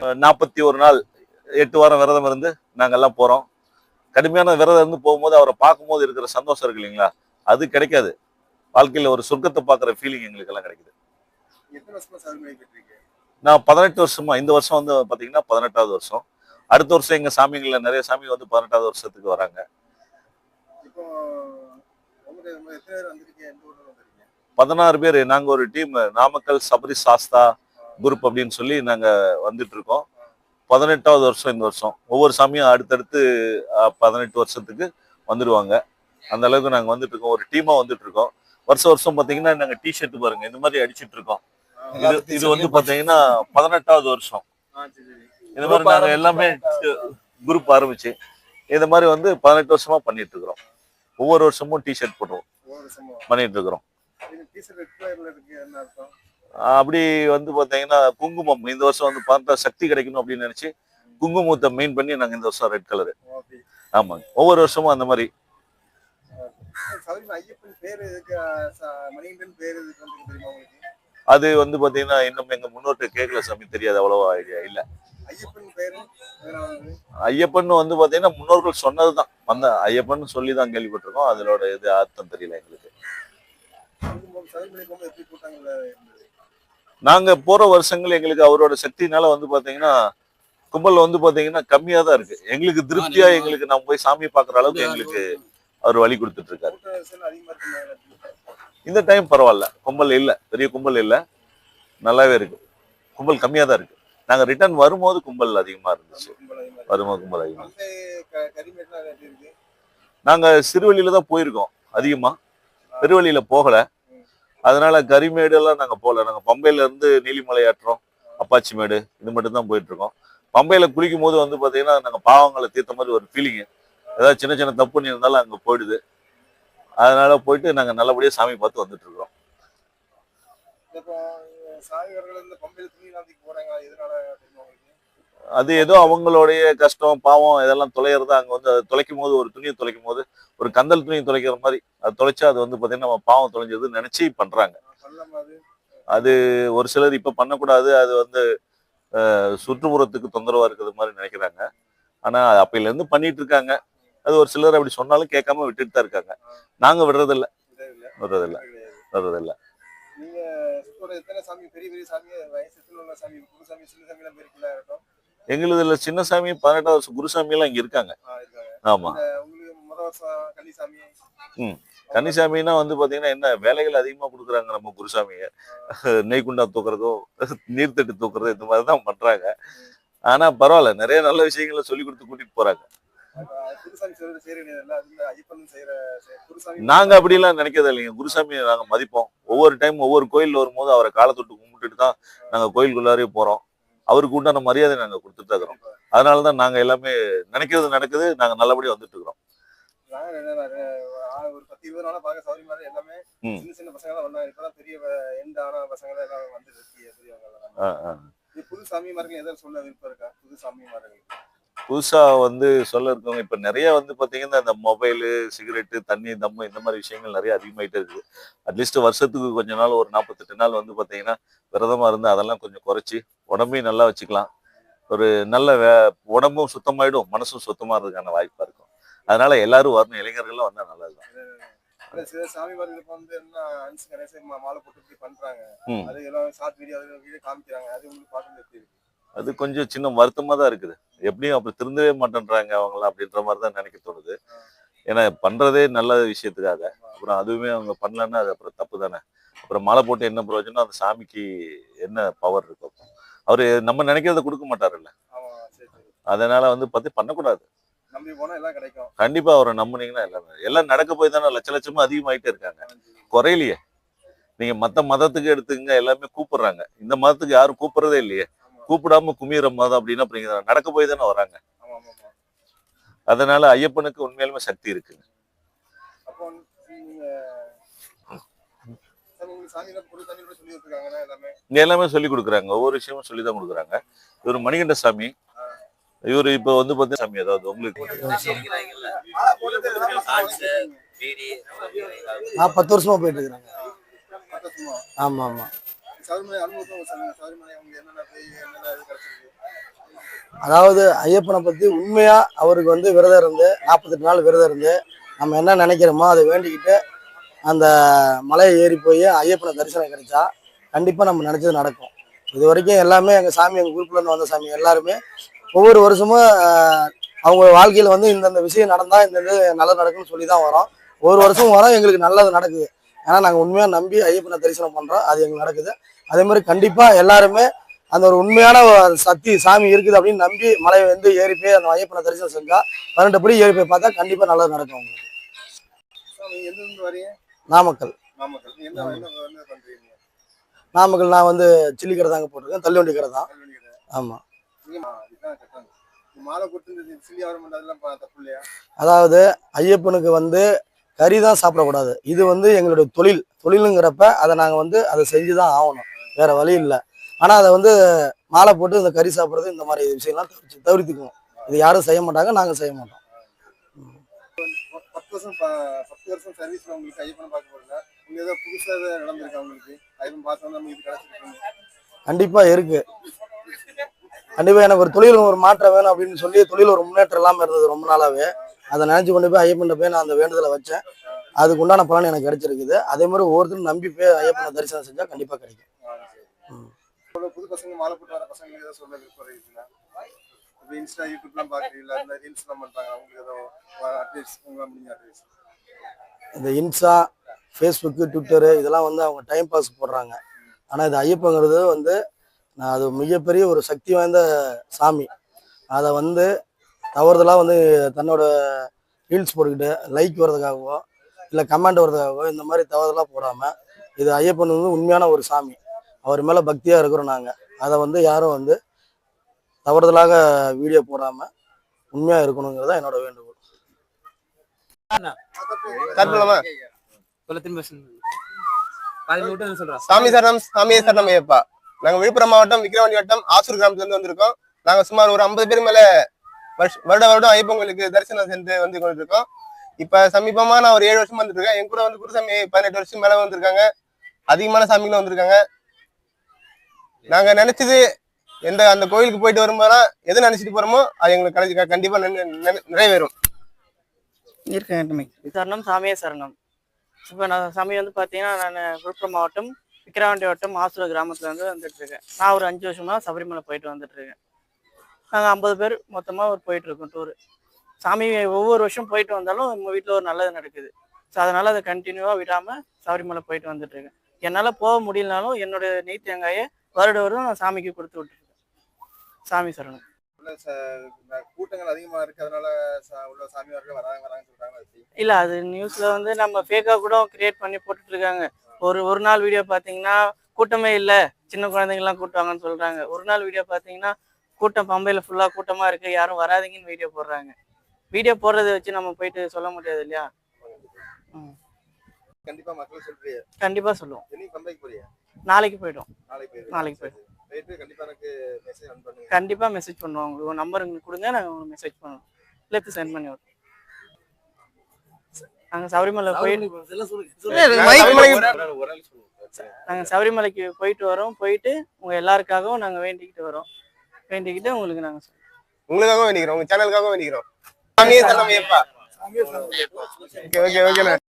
41 நாள் 8 வாரம் விரதம் இருந்து நாங்கெல்லாம் போறோம். கடுமையான விரதம் இருந்து போகும்போது அவரை பார்க்கும்போது இருக்கிற சந்தோஷம் இருக்கு இல்லைங்களா, அது கிடைக்காது. வாழ்க்கையில ஒரு சொர்க்கத்தை பார்க்குற ஃபீலிங் எங்களுக்கு எல்லாம் கிடைக்குது. நான் 18 வருஷமா, இந்த வருஷம் வந்து பாத்தீங்கன்னா 18வது வருஷம். அடுத்த வருஷம் எங்க சாமிகள்ல நிறைய சாமி வந்து 18வது வருஷத்துக்கு வராங்க. 16 பேர். நாங்க ஒரு டீம், நாமக்கல் சபரி சாஸ்தா குரூப் அப்படின்னு சொல்லி நாங்க வந்துட்டு இருக்கோம். 18வது வருஷம் இந்த வருஷம். ஒவ்வொரு சாமியும் அடுத்தடுத்து 18 வருஷத்துக்கு வந்துடுவாங்க. அந்த அளவுக்கு நாங்க வந்துட்டு இருக்கோம், ஒரு டீமா வந்துட்டு இருக்கோம். வருஷம் வருஷம் பாத்தீங்கன்னா நாங்க டிஷர்ட் பாருங்க இந்த மாதிரி அடிச்சிட்டு இருக்கோம். இது வந்து பாத்தீங்கன்னா 18வது வருஷம். இந்த மாதிரி நாங்க எல்லாமே குரூப் ஆரம்பிச்சு இந்த மாதிரி வந்து 18 வருஷமா பண்ணிட்டு இருக்கிறோம். ஒவ்வொரு வருஷமும் டிஷர்ட் போடுவோம், பண்ணிட்டு இருக்கிறோம். அப்படி வந்து பாத்தீங்கன்னா குங்குமம் இந்த வருஷம் வந்து பார்த்தா சக்தி கிடைக்கணும் அப்படின்னு நினைச்சு குங்குமத்தை மெயின் பண்ணி நாங்க இந்த வருஷம் ரெட் கலரு. ஆமாங்க, ஒவ்வொரு வருஷமும் அந்த மாதிரி. அது வந்து பாத்தீங்கன்னா இன்னும் எங்க முன்னோருக்கு கேட்கல சாமி, தெரியாது, அவ்வளவா ஐடியா இல்ல. ஐயப்பன் வந்து பாத்தீங்கன்னா முன்னோர்கள் சொன்னதுதான், வந்த ஐயப்பன் சொல்லிதான் கேள்விப்பட்டிருக்கோம். அதோட இது அர்த்தம் தெரியல எங்களுக்கு. நாங்க போற வருஷங்கள் எங்களுக்கு அவரோட சக்தினால வந்து பாத்தீங்கன்னா கும்பல் வந்து பாத்தீங்கன்னா கம்மியா தான் இருக்கு. எங்களுக்கு திருப்தியா எங்களுக்கு நம்ம போய் சாமி பாக்குற அளவுக்கு எங்களுக்கு அவர் வழி கொடுத்துட்டு இருக்காரு. இந்த டைம் பரவாயில்ல, கும்பல் இல்ல, பெரிய கும்பல் இல்ல, நல்லாவே இருக்கு. கும்பல் கம்மியா தான் இருக்கு. நாங்க ரிட்டர்ன் வரும்போது கும்பல் அதிகமா இருந்துச்சு. வரும்போது கும்பல் அதிகமா. நாங்க சிறுவழியில தான் போயிருக்கோம் அதிகமா, பெருவழியில போகல. அதனால கரிமேடு எல்லாம் நாங்க போகல. நாங்க பம்பையில இருந்து நீலிமலை ஏற்றோம், அப்பாச்சி மேடு, இது மட்டும் தான் போயிட்டு இருக்கோம். பம்பையில குளிக்கும் போது வந்து பாத்தீங்கன்னா நாங்க பாவங்களை தீர்த்த மாதிரி ஒரு ஃபீலிங். ஏதாவது சின்ன சின்ன தப்பு இருந்தாலும் அங்க போயிடுது. அதனால போயிட்டு நாங்க நல்லபடியா சாமி பார்த்து வந்துட்டு இருக்கிறோம். அது ஏதோ அவங்களுடைய கஷ்டம் பாவம் இதெல்லாம் தொலைகிறதா. அங்க வந்து அதை தொலைக்கும் போது, ஒரு துணியை தொலைக்கும் போது, ஒரு கந்தல் துணியை தொலைக்கிற மாதிரி அது தொலைச்சா அது வந்து பாத்தீங்கன்னா நம்ம பாவம் தொலைஞ்சதுன்னு நினைச்சு பண்றாங்க. அது ஒரு சிலர் இப்ப பண்ணக்கூடாது, அது வந்து சுற்றுப்புறத்துக்கு தொந்தரவா இருக்கிறது மாதிரி நினைக்கிறாங்க. ஆனா அப்பையில இருந்து பண்ணிட்டு இருக்காங்க. அது ஒரு சிலர் அப்படி சொன்னாலும் கேட்காம விட்டுட்டு தான் இருக்காங்க. நாங்க விடுறதில்ல. எங்களுதுல சின்ன சாமி 18வது வருஷம் குருசாமி எல்லாம் இங்க இருக்காங்க. ஆமா. கன்னிசாமின்னா வந்து பாத்தீங்கன்னா என்ன வேலைகள் அதிகமா கொடுக்குறாங்க நம்ம குருசாமிய. நெய்குண்டா தூக்குறதோ நீர்த்தட்டு தூக்குறதோ இந்த மாதிரிதான் பண்றாங்க. ஆனா பரவாயில்ல, நிறைய நல்ல விஷயங்களை சொல்லி கொடுத்து கூட்டிட்டு போறாங்க. நாங்க அப்படி எல்லாம் நினைக்கிறது இல்லைங்க. குருசாமியை நாங்க மதிப்போம். ஒவ்வொரு டைம் ஒவ்வொரு கோயில் வரும்போது அவரை காலை தொட்டு கும்பிட்டுட்டு தான் நாங்க கோயிலுக்குள்ளாரே போறோம். அவருக்கு உண்டான மரியாதை நாங்க கொடுத்துட்டு இருக்கிறோம். அதனாலதான் நாங்க எல்லாமே நினைக்கிறது நடக்குது. நாங்க நல்லபடியா வந்துட்டு இருக்கிறோம். புதுசா வந்து சொல்ல இருக்கவங்க இப்ப நிறைய வந்து பாத்தீங்கன்னா இந்த மொபைலு, சிகரெட்டு, தண்ணி, தம்மு இந்த மாதிரி விஷயங்கள் நிறைய அதிகமாயிட்டே இருக்குது. அட்லீஸ்ட் வருஷத்துக்கு கொஞ்ச நாள் ஒரு 48 நாள் வந்து பாத்தீங்கன்னா விரதமா இருந்து அதெல்லாம் கொஞ்சம் குறைச்சி உடம்பையும் நல்லா வச்சுக்கலாம். ஒரு நல்ல உடம்பும் சுத்தமாயிடும், மனசும் சுத்தமா இருக்கிறதுக்கான வாய்ப்பா இருக்கும். அதனால எல்லாரும் வரணும், இளைஞர்கள்லாம் வந்தா நல்லதுதான். அது கொஞ்சம் சின்ன வருத்தமா தான் இருக்குது. எப்படியும் அப்படி திருந்தவே மாட்டேன்றாங்க அவங்களாம் அப்படின்ற மாதிரி தான் நினைக்க தோணுது. ஏன்னா பண்றதே நல்ல விஷயத்துக்காக, அப்புறம் அதுவுமே அவங்க பண்ணலன்னா அது அப்புறம் தப்பு தானே. அப்புறம் மாலை போட்டு என்ன பிரயோஜனம்? அந்த சாமிக்கு என்ன பவர் இருக்கும்? அவரு நம்ம நினைக்கிறத கொடுக்க மாட்டாருல்ல. அதனால வந்து பார்த்து பண்ணக்கூடாது. கண்டிப்பா அவரை நம்புனீங்கன்னா எல்லாம் நடக்க போய் தானே லட்ச லட்சமா அதிகமாயிட்டே இருக்காங்க, குறையிலையே. நீங்க மத்த மதத்துக்கு எடுத்துங்க, எல்லாமே கூப்பிடுறாங்க. இந்த மதத்துக்கு யாரும் கூப்பிடுறதே இல்லையே. கூப்பிடாம குமிர மதம் அப்படின்னா அப்படிங்கிற நடக்க போய் தானே வராங்க. அதனால ஐயப்பனுக்கு உண்மையிலுமே சக்தி இருக்குங்க. இங்க எல்லாமே சொல்லி கொடுக்குறாங்க, ஒவ்வொரு விஷயமும் சொல்லிதான் கொடுக்குறாங்க. இவரு மணிகண்ட சாமி, இவரு இப்ப வந்து பாத்தீங்கன்னா சாமி ஏதாவது உங்களுக்கு 10 வருஷமா போயிட்டு இருக்கிறாங்க. ஆமா ஆமா. அதாவது ஐயப்பனை பத்தி உண்மையா அவருக்கு வந்து விரதம் இருந்து 48 நாள் விரதம் இருந்து நம்ம என்ன நினைக்கிறோமோ அதை வேண்டிக்கிட்டு அந்த மலையை ஏறி போய் ஐயப்பனை தரிசனம் கிடைச்சா கண்டிப்பா நம்ம நினைச்சது நடக்கும். இது வரைக்கும் எல்லாமே எங்க சாமி, எங்க குரூப்ல இருந்து வந்த சாமி எல்லாருமே ஒவ்வொரு வருஷமும் அவங்க வாழ்க்கையில வந்து இந்தந்த விஷயம் நடந்தா இந்த நல்லது நடக்கும்னு சொல்லி தான் வரோம். ஒவ்வொரு வருஷமும் வரோம், எங்களுக்கு நல்லது நடக்குது. ஏன்னா நாங்க உண்மையா நம்பி ஐயப்பனை தரிசனம் பண்றோம், அது எங்களுக்கு நடக்குது. அதே மாதிரி கண்டிப்பா எல்லாருமே அந்த ஒரு உண்மையான சக்தி சாமி இருக்குது அப்படின்னு நம்பி மலையை வந்து ஏறி போய் அந்த ஐயப்பனை தரிசனம் செஞ்சா 12 படி ஏறி போய் பார்த்தா கண்டிப்பா நல்லது நடக்கும் உங்களுக்கு. நாமக்கல். நாமக்கல் நான் வந்து சில்லி கடை தாங்க போட்டிருக்கேன், தள்ளுவண்டி கடை தான். ஆமா. அதாவது ஐயப்பனுக்கு வந்து கறி தான் சாப்பிடக்கூடாது. இது வந்து எங்களுடைய தொழிலுங்கிறப்ப அதை நாங்கள் வந்து அதை செஞ்சு தான் ஆகணும், வேற வழி இல்லை. ஆனால் அதை வந்து மாலை போட்டு இந்த கறி சாப்பிட்றது இந்த மாதிரி விஷயம்லாம் தவிர்த்துக்குவோம். இது யாரும் செய்ய மாட்டாங்க, நாங்கள் செய்ய மாட்டோம். 10 வருஷம் சர்வீஸ்ல உங்களுக்கு ஐயப்பனை பார்க்க போறீங்க, ஏதோ புதுசா நடந்திருக்கு உங்களுக்கு ஐயப்பன் பார்த்தா நமக்கு இது கிடைச்சிருக்கு? கண்டிப்பா இருக்கு. கண்டிப்பா எனக்கு ஒரு தொழில் ஒரு மாற்றம் வேணும் அப்படின்னு சொல்லி தொழில் ஒரு முன்னேற்றம் இல்லாமல் இருந்தது ரொம்ப நாளாவே. அதை நினைச்சு கொண்டு போய் ஐயப்பன் போய் நான் அந்த வேண்டுதலை வச்சேன். அதுக்கு உண்டான பலன் எனக்கு கிடைச்சிருக்குது. அதே மாதிரி ஒவ்வொருத்தரும் நம்பி போய் ஐயப்பனை தரிசனம் செஞ்சா கண்டிப்பா கிடைக்கும். புது பசங்க மாலை போட்டு வர பசங்க ஏதோ சொல்ல விருப்பம் இன்ஸ்டா யூடியூப்லாம் பாக்குறீங்களா, இந்த ரீல்ஸ் எல்லாம் பண்றாங்க, அவங்களுக்கு ஏதோ அட்வைஸ் அட்வைஸ்? இந்த இன்ஸ்டா, ஃபேஸ்புக்கு, ட்விட்டரு இதெல்லாம் வந்து அவங்க டைம் பாஸ் போடுறாங்க. ஆனால் இது ஐயப்பங்கிறது வந்து அது மிகப்பெரிய ஒரு சக்தி வாய்ந்த சாமி. அதை வந்து தவறுதலாக வந்து தன்னோட ரீல்ஸ் போட்டுக்கிட்டு லைக் வர்றதுக்காகவோ இல்லை கமெண்ட் வர்றதுக்காகவோ இந்த மாதிரி தவறுதலாக போடாமல், இது ஐயப்பன் வந்து உண்மையான ஒரு சாமி, அவர் மேலே பக்தியாக இருக்கிறோம் நாங்கள். அதை வந்து யாரும் வந்து தவறுதலாக வீடியோ போடாமல் உண்மையாக இருக்கணுங்கிறதா என்னோட வேண்டுகோள். சாமி சரணம், சாமியே சரணம் ஐயப்பா. நாங்க விழுப்புரம் மாவட்டம் விக்கிரவாண்டி வட்டம் ஆசூர் கிராமத்துல இருந்து வந்திருக்கோம். நாங்க சுமார் ஒரு 50 பேர் மேல வருடம் ஐயப்பங்களுக்கு தரிசனம் சென்று வந்து கொண்டிருக்கோம். இப்ப சமீபமா நான் ஒரு 7 வருஷம் வந்துட்டு இருக்கேன். என் கூட வந்து குருசாமி 18 வருஷம் மேல வந்திருக்காங்க. அதிகமான சாமிகளும் வந்திருக்காங்க. நாங்க நினைச்சது அந்த கோயிலுக்கு போயிட்டு வரும்போதெல்லாம் எது நினைச்சிட்டு போறோமோ அது எங்களுக்கு கண்டிப்பா நிறைவேறும். சரணம், சாமியே சரணம். இப்போ நான் சாமி வந்து பார்த்தீங்கன்னா, நான் விழுப்புரம் மாவட்டம் விக்கிரவாண்டி வட்டம் ஆசூர் கிராமத்துல இருந்து வந்துட்டு இருக்கேன். நான் ஒரு 5 வருஷமா சபரிமலை போயிட்டு வந்துட்டு இருக்கேன். நாங்கள் 50 பேர் மொத்தமாக போயிட்டு இருக்கோம் டூரு. சாமி ஒவ்வொரு வருஷம் போயிட்டு வந்தாலும் நம்ம வீட்டில் ஒரு நல்லது நடக்குது. ஸோ அதனால அதை கண்டினியூவாக விடாமல் சபரிமலை போயிட்டு வந்துட்டு இருக்கேன். என்னால் போக முடியலனாலும் என்னோட நெய் தேங்காயை வருடம் நான் சாமிக்கு கொடுத்து விட்டுருக்கேன். சாமி சரணம். கூட்டங்கள் அதிகமா இருக்கு, அதனால உள்ள சாமியார்கள் வராங்கன்னு சொல்றாங்க. இல்ல, அது நியூஸ்ல வந்து நம்ம ஃபேக்கா கூட கிரியேட் பண்ணி போட்டுட்டு இருக்காங்க. ஒரு நாள் வீடியோ பாத்தீங்கன்னா கூட்டமே இல்ல, சின்ன குழந்தைங்க எல்லாம் கூட்டுவாங்கன்னு சொல்றாங்க. ஒரு நாள் வீடியோ பாத்தீங்கன்னா கூட்டம் பம்பையில ஃபுல்லா கூட்டமா இருக்கு, யாரும் வராதீங்கன்னு வீடியோ போடுறாங்க. வீடியோ போடுறதை வச்சு நம்ம போயிட்டு சொல்ல முடியாது இல்லையா? கண்டிப்பா மக்கள் சொல்றீங்க? கண்டிப்பா சொல்லுவோம். பம்பைக்கு போறியா? நாளைக்கு போயிடும். நாளைக்கு போயிடும். கண்டிப்பா மெசேஜ் பண்ணுவோம். உங்களுக்கு நம்பர் கொடுங்க, நாங்க உங்களுக்கு மெசேஜ் பண்ணுவோம். இல்லை சென்ட் பண்ணி விடுவோம். நாங்க சபரிமலைக்கு போயிட்டு வரோம். போயிட்டு உங்க எல்லாருக்காகவும் நாங்க வேண்டிக்கிட்டு வரோம். வேண்டிக்கிட்டு உங்களுக்கு நாங்க உங்களுக்காகவும் வேண்டிக்கிறோம், உங்க சேனலுக்காகவும் வேண்டிக்கிறோம். சாமியே சரணம் ஐயப்பா. ஓகே.